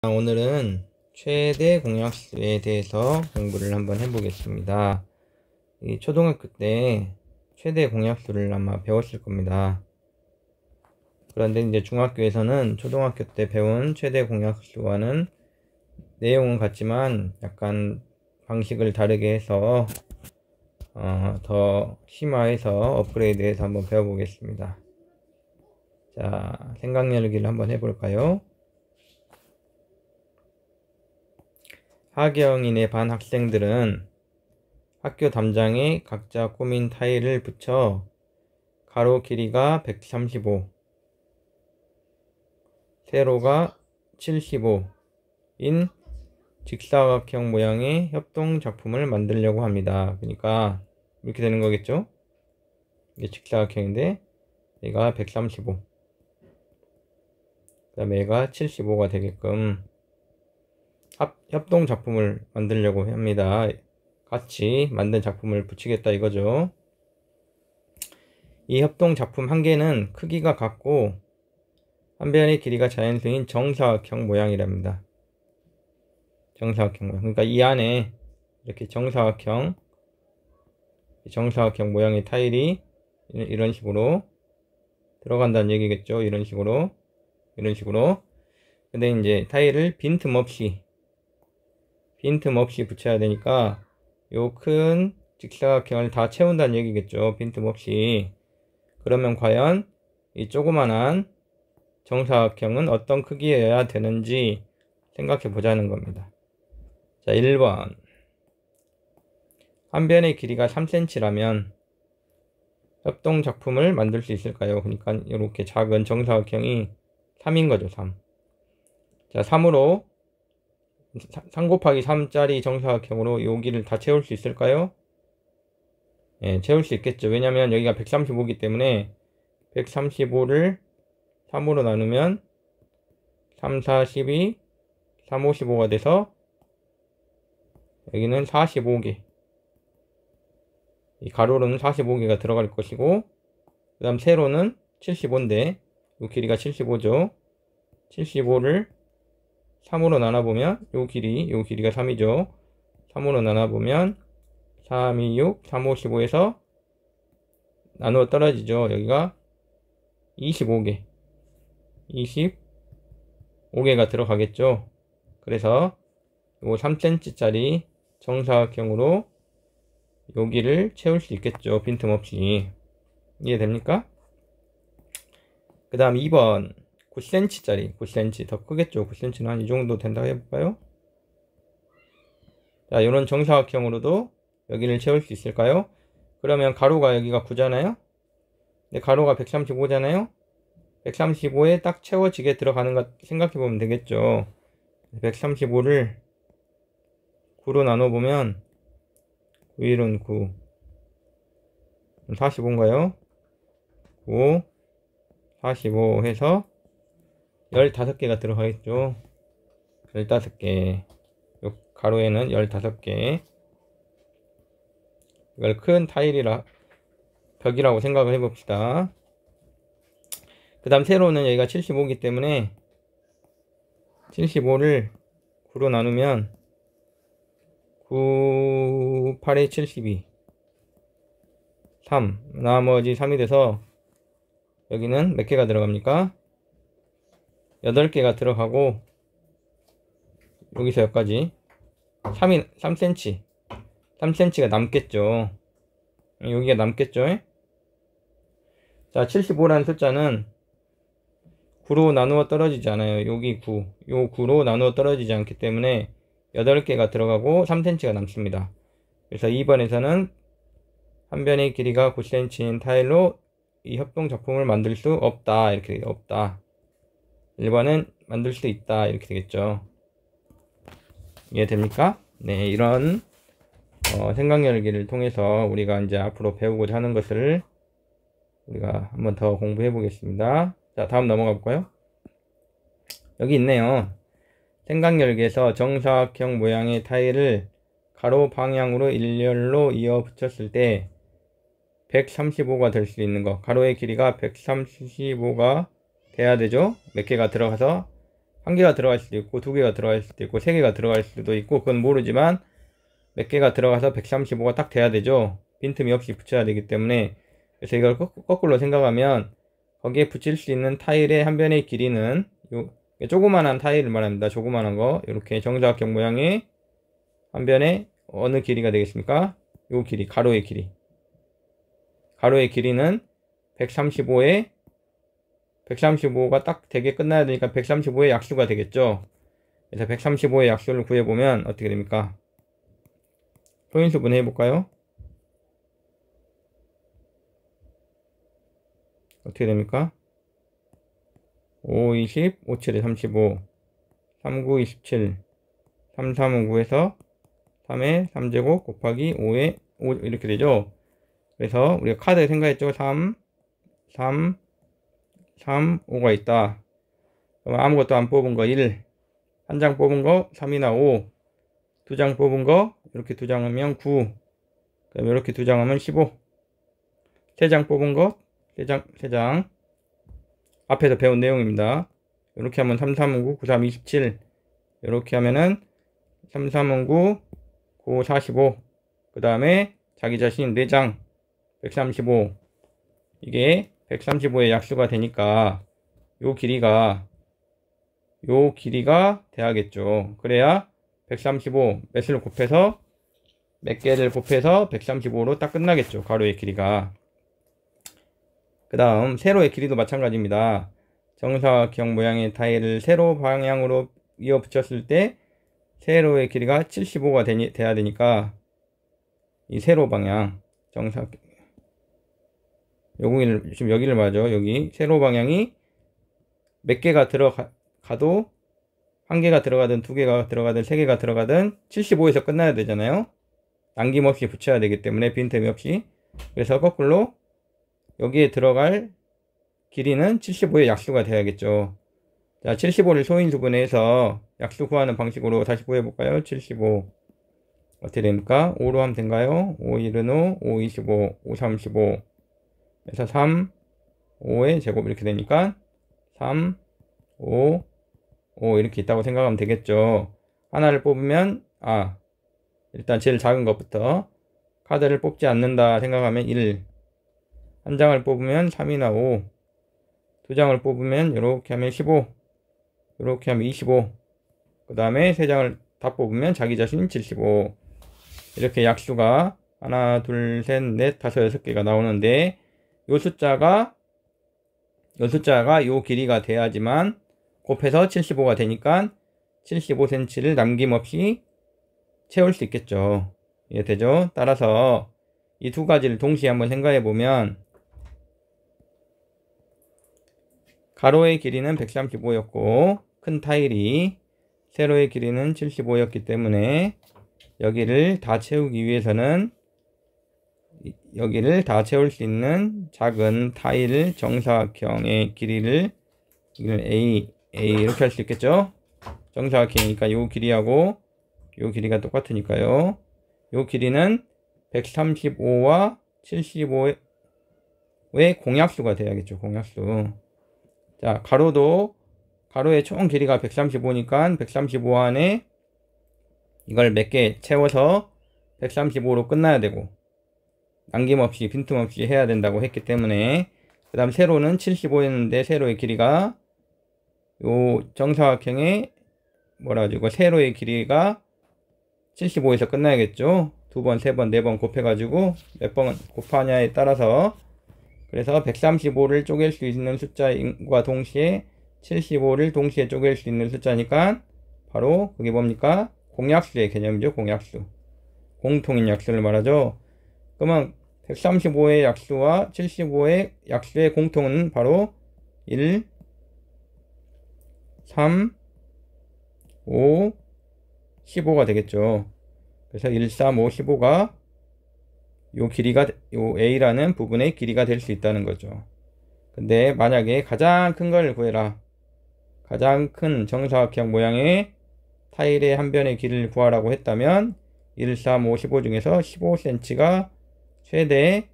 오늘은 최대 공약수에 대해서 공부를 한번 해보겠습니다. 이 초등학교 때 최대 공약수를 아마 배웠을 겁니다. 그런데 이제 중학교에서는 초등학교 때 배운 최대 공약수와는 내용은 같지만 약간 방식을 다르게 해서 더 심화해서 업그레이드해서 한번 배워보겠습니다. 자, 생각 열기를 한번 해볼까요? 하경인의 반 학생들은 학교 담장에 각자 꾸민 타일을 붙여 가로 길이가 135, 세로가 75인 직사각형 모양의 협동 작품을 만들려고 합니다. 그러니까 이렇게 되는 거겠죠? 이게 직사각형인데 얘가 135, 그 다음에 얘가 75가 되게끔 협동 작품을 만들려고 합니다. 같이 만든 작품을 붙이겠다 이거죠. 이 협동 작품 한 개는 크기가 같고 한 변의 길이가 자연수인 정사각형 모양이랍니다. 정사각형 모양. 그러니까 이 안에 이렇게 정사각형 모양의 타일이 이런 식으로 들어간다는 얘기겠죠. 이런 식으로. 근데 이제 타일을 빈틈없이 붙여야 되니까 요 큰 직사각형을 다 채운다는 얘기겠죠. 빈틈없이. 그러면 과연 이 조그만한 정사각형은 어떤 크기여야 되는지 생각해 보자는 겁니다. 자, 1번. 한 변의 길이가 3cm라면 협동 작품을 만들 수 있을까요? 그러니까 이렇게 작은 정사각형이 3인 거죠. 3. 자, 3으로 3 곱하기 3짜리 정사각형으로 여기를 다 채울 수 있을까요? 예, 채울 수 있겠죠. 왜냐면 여기가 135이기 때문에 135를 3으로 나누면 3, 4, 12, 3, 5, 15가 돼서 여기는 45개. 이 가로로는 45개가 들어갈 것이고, 그 다음 세로는 75인데, 이 길이가 75죠. 75를 3으로 나눠보면, 요 길이가 3이죠. 3으로 나눠보면, 3, 2, 6, 3, 5, 15에서 나누어 떨어지죠. 여기가 25개. 25개가 들어가겠죠. 그래서 요 3cm짜리 정사각형으로 여기를 채울 수 있겠죠. 빈틈없이. 이해됩니까? 그 다음 2번 9cm짜리 9cm 더 크겠죠. 9cm는 한 이 정도 된다고 해볼까요? 자, 이런 정사각형으로도 여기를 채울 수 있을까요? 그러면 가로가 여기가 9잖아요. 근데 가로가 135잖아요. 135에 딱 채워지게 들어가는 것 생각해 보면 되겠죠. 135를 9로 나눠보면 9일은 9, 45인가요? 9, 45 해서 15개가 들어가겠죠. 15개. 요 가로에는 15개. 이걸 큰 타일이라 벽이라고 생각을 해봅시다. 그 다음 세로는 여기가 75이기 때문에 75를 9로 나누면 9, 8에 72 3 나머지 3이 돼서 여기는 몇 개가 들어갑니까? 8개가 들어가고 여기서 여기까지 3cm가 남겠죠. 여기가 남겠죠. 자, 75라는 숫자는 9로 나누어 떨어지지 않아요. 여기 9, 요 9로 나누어 떨어지지 않기 때문에 8개가 들어가고 3cm가 남습니다. 그래서 2번에서는 한 변의 길이가 9cm인 타일로 이 협동 작품을 만들 수 없다. 이렇게 없다. 1번은 만들 수 있다. 이렇게 되겠죠. 이해됩니까? 네, 이런 생각 열기를 통해서 우리가 이제 앞으로 배우고자 하는 것을 우리가 한번 더 공부해 보겠습니다. 자, 다음 넘어가 볼까요? 여기 있네요. 생각 열기에서 정사각형 모양의 타일을 가로 방향으로 일렬로 이어 붙였을 때 135가 될 수 있는 거. 가로의 길이가 135가 돼야 되죠. 몇 개가 들어가서 한 개가 들어갈 수도 있고, 두 개가 들어갈 수도 있고, 세 개가 들어갈 수도 있고, 그건 모르지만 몇 개가 들어가서 135가 딱 돼야 되죠. 빈틈이 없이 붙여야 되기 때문에. 그래서 이걸 거꾸로 생각하면 거기에 붙일 수 있는 타일의 한 변의 길이는 요 조그만한 타일을 말합니다. 조그만한 거, 이렇게 정사각형 모양의 한 변에 어느 길이가 되겠습니까? 요 길이, 가로의 길이. 가로의 길이는 135가 딱 되게 끝나야 되니까 135의 약수가 되겠죠. 그래서 135의 약수를 구해보면 어떻게 됩니까? 소인수분 해볼까요? 어떻게 됩니까? 5, 20, 5, 7에 35, 3, 9, 27, 3, 3은 9에서 3에 3제곱 곱하기 5에 5 이렇게 되죠. 그래서 우리가 카드에 생각했죠. 3, 3, 3, 5가 있다. 그럼 아무것도 안 뽑은 거 1, 한 장 뽑은 거 3이나 5, 두 장 뽑은 거 이렇게 두 장 하면 9, 그럼 이렇게 두 장 하면 15, 세 장 뽑은 거 세 장 앞에서 배운 내용입니다. 이렇게 하면 3, 3은 9, 9, 3, 27, 이렇게 하면은 3, 3은 9, 9, 45, 그 다음에 자기 자신 4장 135, 이게 135의 약수가 되니까 요 길이가 돼야겠죠. 그래야 135 몇을 곱해서 몇 개를 곱해서 135로 딱 끝나겠죠. 가로의 길이가. 그 다음 세로의 길이도 마찬가지입니다. 정사각형 모양의 타일을 세로 방향으로 이어 붙였을 때 세로의 길이가 75가 돼야 되니까 이 세로 방향 지금 여기를 말하죠. 여기 세로 방향이 몇 개가 들어가도 한 개가 들어가든 두 개가 들어가든 세 개가 들어가든 75에서 끝나야 되잖아요. 남김없이 붙여야 되기 때문에 빈틈이 없이. 그래서 거꾸로 여기에 들어갈 길이는 75의 약수가 돼야겠죠. 자, 75를 소인수분해서 약수 구하는 방식으로 다시 구해볼까요? 75 어떻게 됩니까? 5로 하면 된가요? 5, 1은 5, 5, 25, 5, 35 그래서 3, 5의 제곱 이렇게 되니까 3, 5, 5 이렇게 있다고 생각하면 되겠죠. 하나를 뽑으면 일단 제일 작은 것부터 카드를 뽑지 않는다 생각하면 1, 한 장을 뽑으면 3이나 5, 두 장을 뽑으면 이렇게 하면 15, 이렇게 하면 25, 그 다음에 세 장을 다 뽑으면 자기 자신 75. 이렇게 약수가 하나, 둘, 셋, 넷, 다섯, 여섯 개가 나오는데 요 숫자가 요 길이가 돼야지만 곱해서 75가 되니까 75cm를 남김없이 채울 수 있겠죠. 이해되죠? 따라서 이 두 가지를 동시에 한번 생각해 보면 가로의 길이는 135였고 큰 타일이 세로의 길이는 75였기 때문에 여기를 다 채우기 위해서는 여기를 다 채울 수 있는 작은 타일 정사각형의 길이를 이걸 A 이렇게 할 수 있겠죠. 정사각형이니까 요 길이하고 요 길이가 똑같으니까요. 요 길이는 135와 75의 공약수가 돼야겠죠. 공약수. 자, 가로의 총 길이가 135니까 135 안에 이걸 몇 개 채워서 135로 끝나야 되고 남김없이 빈틈없이 해야 된다고 했기 때문에 그 다음 세로는 75였는데 세로의 길이가 요 정사각형의 세로의 길이가 75에서 끝나야겠죠. 두 번, 세 번, 네 번 곱해가지고 몇 번 곱하냐에 따라서 그래서 135를 쪼갤 수 있는 숫자과 동시에 75를 동시에 쪼갤 수 있는 숫자니까 바로 그게 뭡니까? 공약수의 개념이죠. 공약수. 공통인 약수를 말하죠. 그러면 135의 약수와 75의 약수의 공통은 바로 1, 3, 5, 15가 되겠죠. 그래서 1, 3, 5, 15가 요 A라는 부분의 길이가 될 수 있다는 거죠. 근데 만약에 가장 큰 걸 구해라. 가장 큰 정사각형 모양의 타일의 한 변의 길이를 구하라고 했다면 1, 3, 5, 15 중에서 15cm가 최대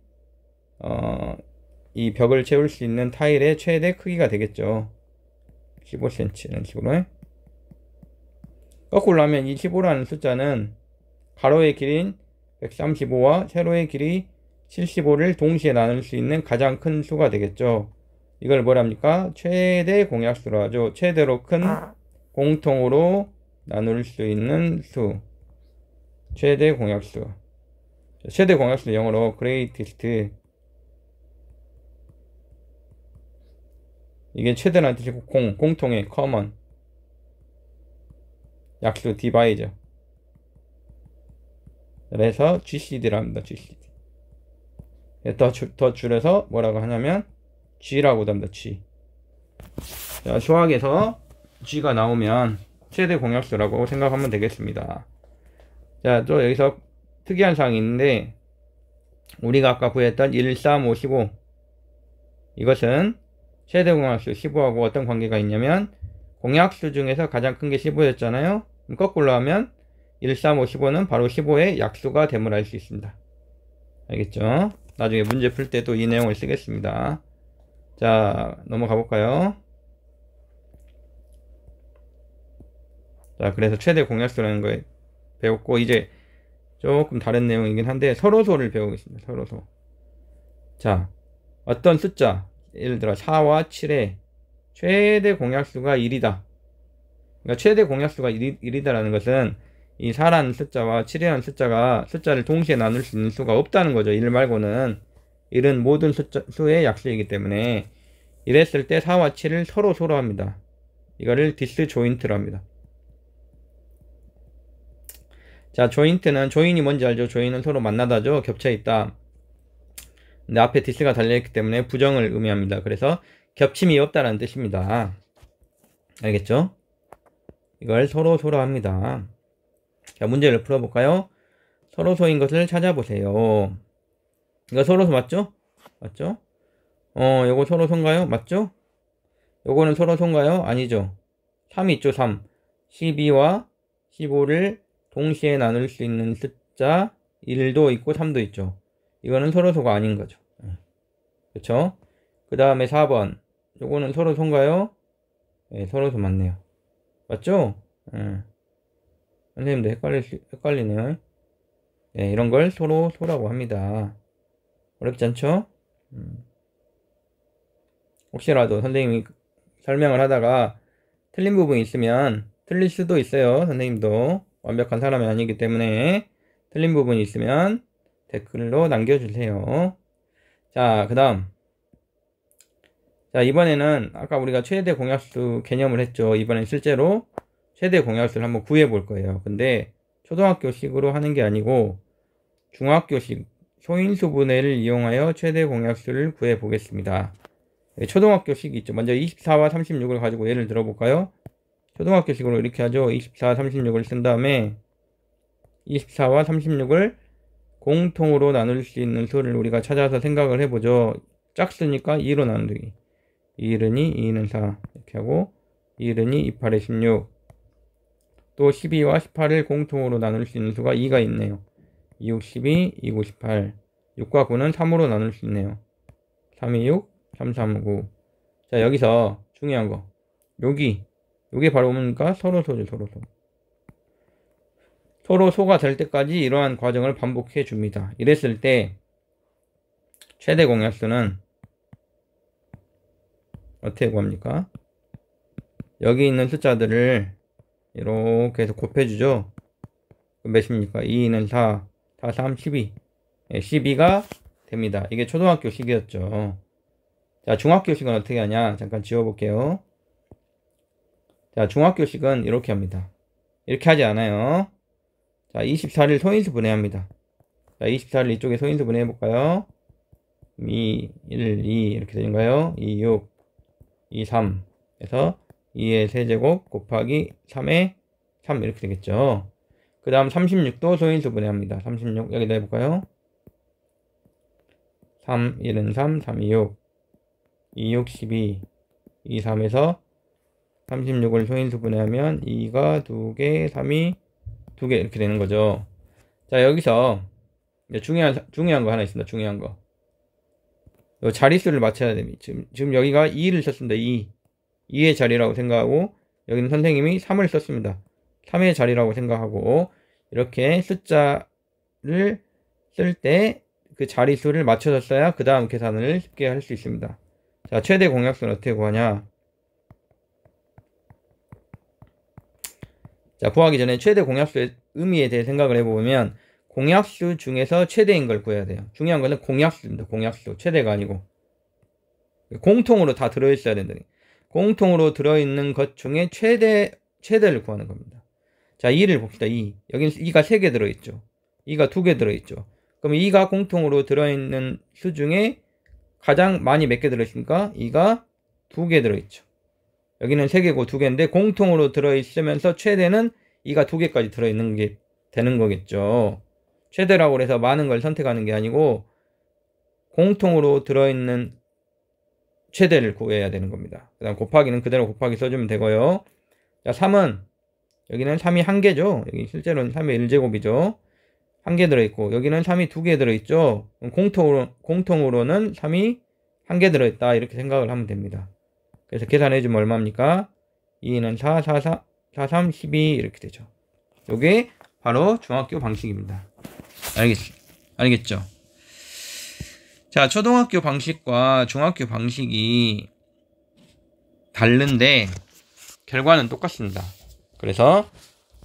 이 벽을 채울 수 있는 타일의 최대 크기가 되겠죠. 15cm 이런 식으로 거꾸로 하면 이 15라는 숫자는 가로의 길인 135와 세로의 길이 75를 동시에 나눌 수 있는 가장 큰 수가 되겠죠. 이걸 뭐랍니까? 최대 공약수로 하죠. 최대로 큰 공통으로 나눌 수 있는 수. 최대 공약수. 최대 공약수 영어로 greatest. 이게 최대라는 뜻이고 공통의 common. 약수 divide. 그래서 GCD라 합니다. GCD. 더 줄여서 뭐라고 하냐면 G라고 합니다. G. 자, 수학에서 G가 나오면 최대 공약수라고 생각하면 되겠습니다. 자, 또 여기서 특이한 사항이 있는데 우리가 아까 구했던 1, 3, 5, 15 이것은 최대 공약수 15하고 어떤 관계가 있냐면 공약수 중에서 가장 큰 게 15였잖아요. 거꾸로 하면 1, 3, 5, 15는 바로 15의 약수가 됨을 알 수 있습니다. 알겠죠? 나중에 문제 풀 때 또 이 내용을 쓰겠습니다. 자, 넘어가 볼까요? 자, 그래서 최대 공약수라는 거 배웠고 이제 조금 다른 내용이긴 한데 서로소를 배우겠습니다. 서로소. 자, 어떤 숫자 예를 들어 4와 7의 최대 공약수가 1이다. 그러니까 최대 공약수가 1이다라는 것은 이 4라는 숫자와 7이라는 숫자를 동시에 나눌 수 있는 수가 없다는 거죠. 1 말고는 1은 모든 수의 약수이기 때문에 이랬을 때 4와 7을 서로 합니다. 이거를 디스조인트로 합니다. 자, 조인트는 조인이 뭔지 알죠? 조인은 서로 만나다죠. 겹쳐있다. 근데 앞에 디스가 달려있기 때문에 부정을 의미합니다. 그래서 겹침이 없다라는 뜻입니다. 알겠죠? 이걸 서로 합니다. 자, 문제를 풀어볼까요? 서로소인 것을 찾아보세요. 이거 서로소 맞죠? 맞죠? 요거 서로소인가요? 맞죠? 요거는 서로소인가요? 아니죠. 3이 있죠, 3. 12와 15를 동시에 나눌 수 있는 숫자 1도 있고 3도 있죠. 이거는 서로소가 아닌 거죠. 그쵸? 그 다음에 4번. 요거는 서로소인가요? 네, 서로소 맞네요. 맞죠? 선생님도 헷갈리네요. 네, 이런 걸 서로소라고 합니다. 어렵지 않죠? 혹시라도 선생님이 설명을 하다가 틀린 부분이 있으면 틀릴 수도 있어요. 선생님도 완벽한 사람이 아니기 때문에 틀린 부분이 있으면 댓글로 남겨주세요. 자, 그 다음. 자, 이번에는 아까 우리가 최대 공약수 개념을 했죠. 이번엔 실제로 최대 공약수를 한번 구해 볼 거예요. 근데 초등학교식으로 하는 게 아니고 중학교식 소인수분해를 이용하여 최대 공약수를 구해 보겠습니다. 초등학교식이 있죠. 먼저 24와 36을 가지고 예를 들어 볼까요? 초등학교식으로 이렇게 하죠. 24, 36을 쓴 다음에 24와 36을 공통으로 나눌 수 있는 수를 우리가 찾아서 생각을 해보죠. 짝수니까 2로 나누기. 2는 2, 2는 4 이렇게 하고 2는 2, 2, 8에 16. 또 12와 18을 공통으로 나눌 수 있는 수가 2가 있네요. 2, 6, 12, 2, 9, 18. 6과 9는 3으로 나눌 수 있네요. 3, 2, 6, 3, 3, 9. 자, 여기서 중요한 거. 요게 바로 뭡니까? 서로소죠, 서로소. 서로소가 될 때까지 이러한 과정을 반복해 줍니다. 이랬을 때 최대 공약수는 어떻게 구합니까? 여기 있는 숫자들을 이렇게 해서 곱해주죠. 몇입니까? 2는 4, 4, 3, 12. 12가 됩니다. 이게 초등학교식이었죠. 자, 중학교식은 어떻게 하냐? 잠깐 지워볼게요. 자, 중학교식은 이렇게 합니다. 이렇게 하지 않아요. 자, 24를 소인수 분해합니다. 자, 24를 이쪽에 소인수 분해해볼까요? 2, 1, 2 이렇게 되는가요? 2, 6, 2, 3 해서 2의 세제곱 곱하기 3의 3 이렇게 되겠죠. 그 다음 36도 소인수 분해합니다. 36 여기다 해볼까요? 3, 1은 3, 3, 2, 6 2, 6, 12 2, 3에서 36을 소인수 분해하면 2가 2개, 3이 2개 이렇게 되는 거죠. 자, 여기서 이제 중요한 거 하나 있습니다. 중요한 거. 요 자릿수를 맞춰야 됩니다. 지금 여기가 2를 썼습니다. 2의 자리라고 생각하고 여기는 선생님이 3을 썼습니다. 3의 자리라고 생각하고 이렇게 숫자를 쓸 때 그 자리수를 맞춰서 써야 그 다음 계산을 쉽게 할 수 있습니다. 자, 최대 공약수는 어떻게 구하냐? 자, 구하기 전에 최대 공약수의 의미에 대해 생각을 해보면 공약수 중에서 최대인 걸 구해야 돼요. 중요한 거는 공약수입니다. 공약수. 최대가 아니고. 공통으로 다 들어있어야 된다. 공통으로 들어있는 것 중에 최대를 구하는 겁니다. 자, 2를 봅시다. 2. 여기는 2가 3개 들어있죠. 2가 2개 들어있죠. 그럼 2가 공통으로 들어있는 수 중에 가장 많이 몇 개 들어있습니까? 2가 2개 들어있죠. 여기는 3개고 2개인데 공통으로 들어있으면서 최대는 2가 2개까지 들어있는 게 되는 거겠죠. 최대라고 해서 많은 걸 선택하는 게 아니고 공통으로 들어있는 최대를 구해야 되는 겁니다. 그 다음 곱하기는 그대로 곱하기 써주면 되고요. 자, 3은 여기는 3이 1개죠. 여기 실제로는 3의 1제곱이죠. 1개 들어있고 여기는 3이 2개 들어있죠. 공통으로는 3이 1개 들어있다 이렇게 생각을 하면 됩니다. 그래서 계산해주면 얼마입니까? 2는 4, 4, 4, 4, 3, 12 이렇게 되죠. 요게 바로 중학교 방식입니다. 알겠죠? 자, 초등학교 방식과 중학교 방식이 다른데 결과는 똑같습니다. 그래서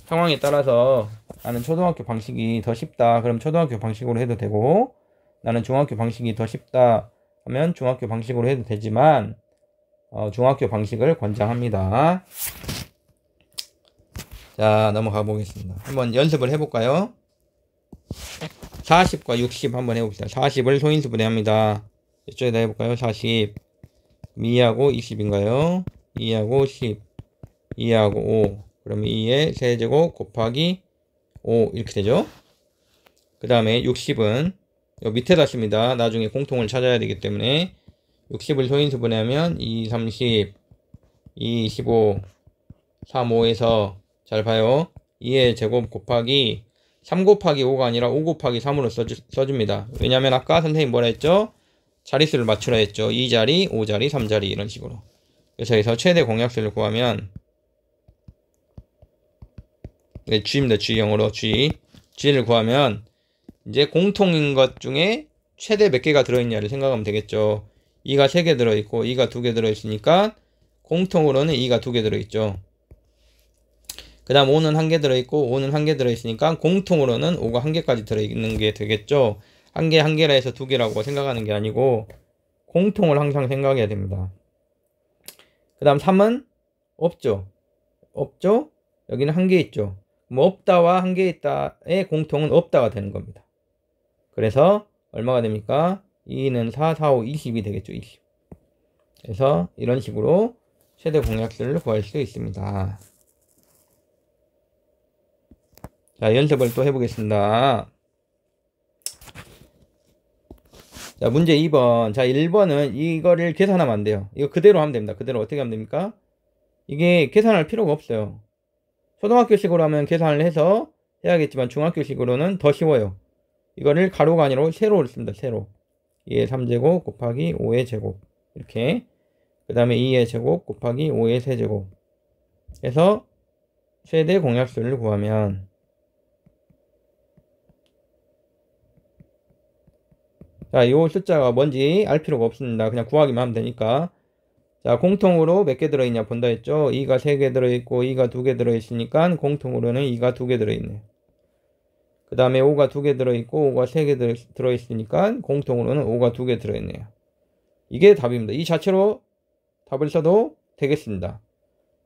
상황에 따라서 나는 초등학교 방식이 더 쉽다 그럼 초등학교 방식으로 해도 되고 나는 중학교 방식이 더 쉽다 하면 중학교 방식으로 해도 되지만 중학교 방식을 권장합니다. 자, 넘어가 보겠습니다. 한번 연습을 해볼까요? 40과 60 한번 해봅시다. 40을 소인수 분해합니다. 이쪽에다 해볼까요? 40 2하고 20인가요? 2하고 10 2하고 5 그러면 2의 세제곱 곱하기 5 이렇게 되죠. 그 다음에 60은 요 밑에다 씁니다. 나중에 공통을 찾아야 되기 때문에 60을 소인수 분해하면 2, 30 2, 15 3, 5에서 잘 봐요. 2의 제곱 곱하기 3 곱하기 5가 아니라 5 곱하기 3으로 써줍니다. 왜냐면 아까 선생님 뭐라 했죠? 자릿수를 맞추라 했죠. 2자리, 5자리, 3자리 이런 식으로. 그래서 여기서 최대 공약수를 구하면 네, G입니다. G 영어로 G를 구하면 이제 공통인 것 중에 최대 몇 개가 들어있냐를 생각하면 되겠죠. 2가 3개 들어있고 2가 2개 들어있으니까 공통으로는 2가 2개 들어있죠. 그 다음 5는 1개 들어있고 5는 1개 들어있으니까 공통으로는 5가 1개까지 들어있는 게 되겠죠. 1개라 해서 2개라고 생각하는 게 아니고 공통을 항상 생각해야 됩니다. 그 다음 3은 없죠. 여기는 1개 있죠. 뭐 없다와 1개 있다의 공통은 없다가 되는 겁니다. 그래서 얼마가 됩니까? 2는 4, 4, 5, 20이 되겠죠. 20. 그래서 이런 식으로 최대 공약수를 구할 수 있습니다. 자, 연습을 또 해보겠습니다. 자, 문제 2번. 자, 1번은 이거를 계산하면 안 돼요. 이거 그대로 하면 됩니다. 그대로 어떻게 하면 됩니까? 이게 계산할 필요가 없어요. 초등학교식으로 하면 계산을 해서 해야겠지만 중학교식으로는 더 쉬워요. 이거를 가로가 아니라 세로를 씁니다. 세로. 2의 3제곱 곱하기 5의 제곱 이렇게 그 다음에 2의 제곱 곱하기 5의 세제곱 해서 최대 공약수를 구하면 자, 이 숫자가 뭔지 알 필요가 없습니다. 그냥 구하기만 하면 되니까. 자, 공통으로 몇 개 들어있냐 본다 했죠. 2가 3개 들어있고 2가 2개 들어있으니까 공통으로는 2가 2개 들어있네. 그 다음에 5가 2개 들어있고 5가 3개 들어있으니까 공통으로는 5가 2개 들어있네요. 이게 답입니다. 이 자체로 답을 써도 되겠습니다.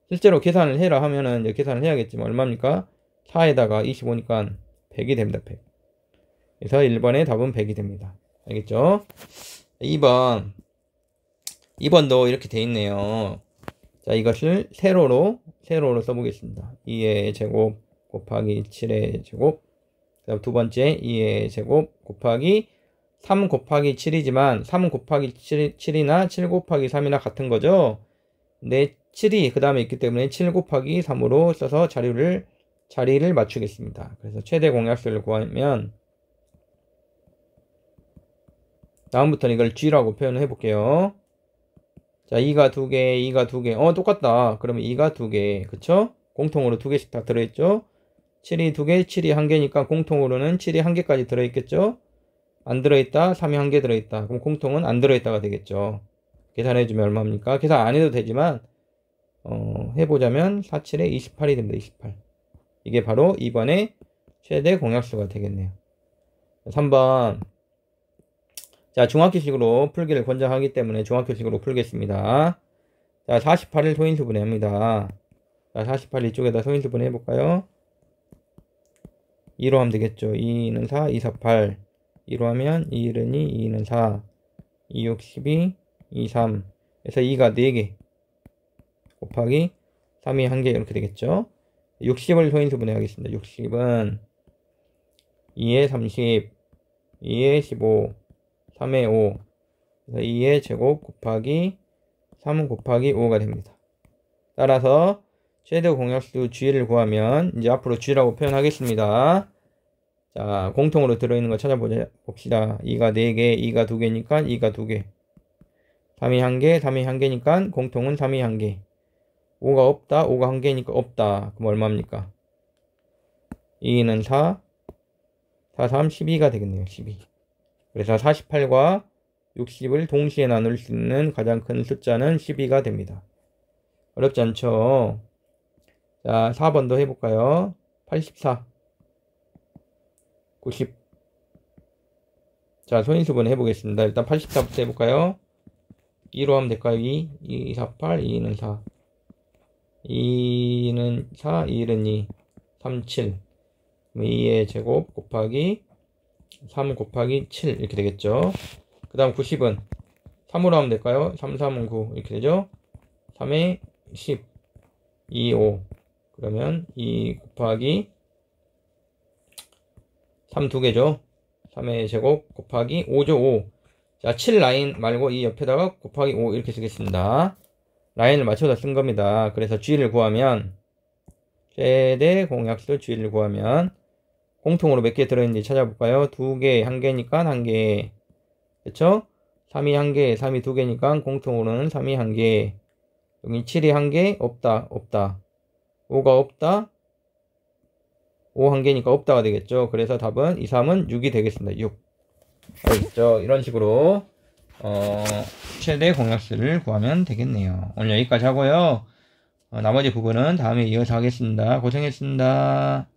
실제로 계산을 해라 하면은 이제 계산을 해야겠지만 얼마입니까? 4에다가 25니까 100이 됩니다. 100. 그래서 1번의 답은 100이 됩니다. 알겠죠? 2번도 이렇게 돼 있네요. 자, 이것을 세로로 써보겠습니다. 2의 제곱 곱하기 7의 제곱. 그 다음 두 번째 2의 제곱 곱하기 3 곱하기 7이지만 3 곱하기 7이나 7 곱하기 3이나 같은 거죠. 근데 7이 그 다음에 있기 때문에 7 곱하기 3으로 써서 자리를 맞추겠습니다. 그래서 최대 공약수를 구하면 다음부터는 이걸 G라고 표현을 해볼게요. 자, 2가 2개, 2가 2개. 똑같다. 그러면 2가 2개. 그쵸? 공통으로 2개씩 다 들어있죠. 7이 2개, 7이 1개니까 공통으로는 7이 1개까지 들어있겠죠. 안 들어있다, 3이 1개 들어있다. 그럼 공통은 안 들어있다가 되겠죠. 계산해주면 얼마입니까? 계산 안 해도 되지만 해보자면 4, 7에 28이 됩니다. 28. 이게 바로 2번의 최대 공약수가 되겠네요. 3번. 자, 중학교식으로 풀기를 권장하기 때문에 중학교식으로 풀겠습니다. 자, 48을 소인수분해 합니다. 자, 48 이쪽에다 소인수분해 해볼까요? 2로 하면 되겠죠. 2는 4, 2, 4, 8. 2로 하면 2, 1은 2, 2는 4, 2, 6, 12, 2, 3. 그래서 2가 4개 곱하기 3이 1개 이렇게 되겠죠. 60을 소인수분해 하겠습니다. 60은 2에 30, 2에 15, 3에 5. 그래서 2의 제곱 곱하기 3 곱하기 5가 됩니다. 따라서 최대 공약수 G를 구하면 이제 앞으로 G라고 표현하겠습니다. 자, 공통으로 들어있는 거 찾아봅시다. 2가 4개, 2가 2개니까 2가 2개. 3이 1개, 3이 1개니까 공통은 3이 1개. 5가 없다, 5가 1개니까 없다. 그럼 얼마입니까? 2는 4, 4, 3, 12가 되겠네요. 12. 그래서 48과 60을 동시에 나눌 수 있는 가장 큰 숫자는 12가 됩니다. 어렵지 않죠? 자, 4번도 해볼까요? 84, 90. 자, 소인수분 해보겠습니다. 일단 84부터 해볼까요? 2로 하면 될까요? 2, 2, 4, 8, 2는 4. 2는 4, 2는 2, 3, 7. 2의 제곱 곱하기 3 곱하기 7 이렇게 되겠죠. 그 다음 90은 3으로 하면 될까요? 3, 3은 9 이렇게 되죠. 3에 10, 2, 5. 그러면 2 곱하기 3 2개죠. 3의 제곱 곱하기 5죠. 5. 자, 7 라인 말고 이 옆에다가 곱하기 5 이렇게 쓰겠습니다. 라인을 맞춰서 쓴 겁니다. 그래서 G를 구하면 최대 공약수 G를 구하면 공통으로 몇 개 들어있는지 찾아볼까요? 2개, 1개니까 1개. 그쵸? 3이 1개, 3이 2개니까 공통으로는 3이 1개. 여기 7이 1개, 없다, 없다. 5가 없다, 5 1개니까 없다가 되겠죠. 그래서 답은 2, 3은 6이 되겠습니다. 6. 알겠죠? 이런 식으로 최대 공약수를 구하면 되겠네요. 오늘 여기까지 하고요. 나머지 부분은 다음에 이어서 하겠습니다. 고생했습니다.